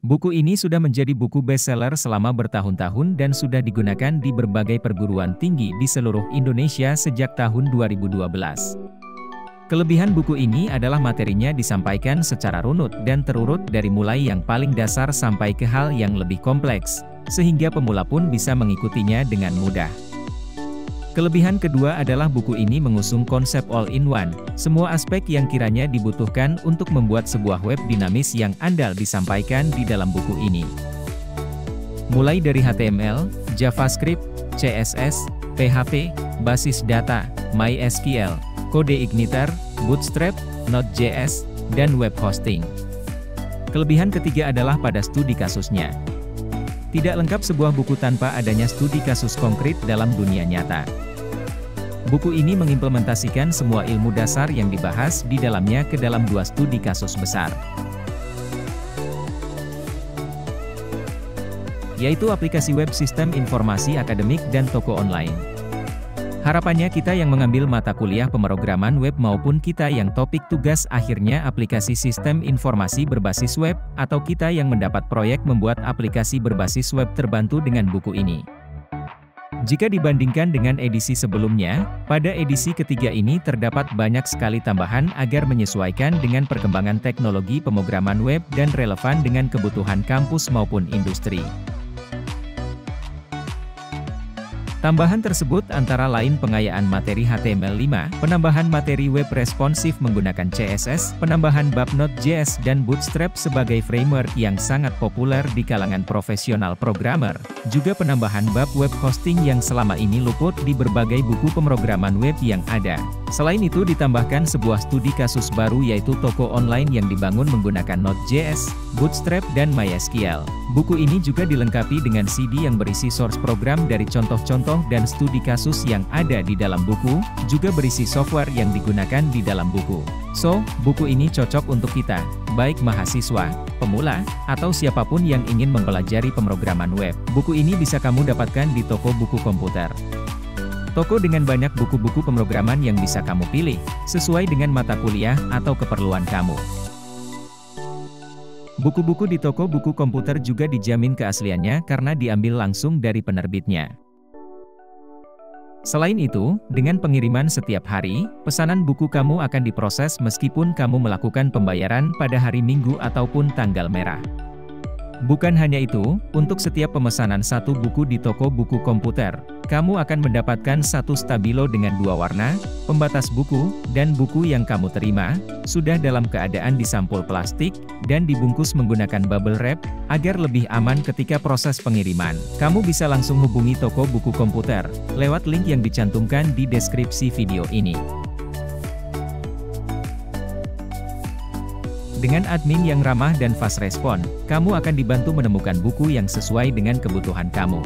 Buku ini sudah menjadi buku bestseller selama bertahun-tahun dan sudah digunakan di berbagai perguruan tinggi di seluruh Indonesia sejak tahun 2012. Kelebihan buku ini adalah materinya disampaikan secara runut dan terurut dari mulai yang paling dasar sampai ke hal yang lebih kompleks, sehingga pemula pun bisa mengikutinya dengan mudah. Kelebihan kedua adalah buku ini mengusung konsep all-in-one, semua aspek yang kiranya dibutuhkan untuk membuat sebuah web dinamis yang andal disampaikan di dalam buku ini. Mulai dari HTML, JavaScript, CSS, PHP, basis data, MySQL, kode Igniter, Bootstrap, Node.js, dan web hosting. Kelebihan ketiga adalah pada studi kasusnya. Tidak lengkap sebuah buku tanpa adanya studi kasus konkret dalam dunia nyata. Buku ini mengimplementasikan semua ilmu dasar yang dibahas di dalamnya ke dalam 2 studi kasus besar, yaitu aplikasi web sistem informasi akademik dan toko online. Harapannya kita yang mengambil mata kuliah pemrograman web maupun kita yang topik tugas akhirnya aplikasi sistem informasi berbasis web, atau kita yang mendapat proyek membuat aplikasi berbasis web terbantu dengan buku ini. Jika dibandingkan dengan edisi sebelumnya, pada edisi ketiga ini terdapat banyak sekali tambahan agar menyesuaikan dengan perkembangan teknologi pemrograman web dan relevan dengan kebutuhan kampus maupun industri. Tambahan tersebut antara lain pengayaan materi HTML5, penambahan materi web responsif menggunakan CSS, penambahan bab Node.js dan Bootstrap sebagai framework yang sangat populer di kalangan profesional programmer, juga penambahan bab web hosting yang selama ini luput di berbagai buku pemrograman web yang ada. Selain itu ditambahkan sebuah studi kasus baru yaitu toko online yang dibangun menggunakan Node.js, Bootstrap dan MySQL. Buku ini juga dilengkapi dengan CD yang berisi source program dari contoh-contoh dan studi kasus yang ada di dalam buku, juga berisi software yang digunakan di dalam buku. So, buku ini cocok untuk kita, baik mahasiswa, pemula, atau siapapun yang ingin mempelajari pemrograman web. Buku ini bisa kamu dapatkan di toko buku komputer. Toko dengan banyak buku-buku pemrograman yang bisa kamu pilih, sesuai dengan mata kuliah atau keperluan kamu. Buku-buku di toko buku komputer juga dijamin keasliannya karena diambil langsung dari penerbitnya. Selain itu, dengan pengiriman setiap hari, pesanan buku kamu akan diproses meskipun kamu melakukan pembayaran pada hari Minggu ataupun tanggal merah. Bukan hanya itu, untuk setiap pemesanan satu buku di toko buku komputer, kamu akan mendapatkan satu stabilo dengan 2 warna, pembatas buku, dan buku yang kamu terima, sudah dalam keadaan disampul plastik, dan dibungkus menggunakan bubble wrap, agar lebih aman ketika proses pengiriman. Kamu bisa langsung hubungi toko buku komputer, lewat link yang dicantumkan di deskripsi video ini. Dengan admin yang ramah dan fast respon, kamu akan dibantu menemukan buku yang sesuai dengan kebutuhan kamu.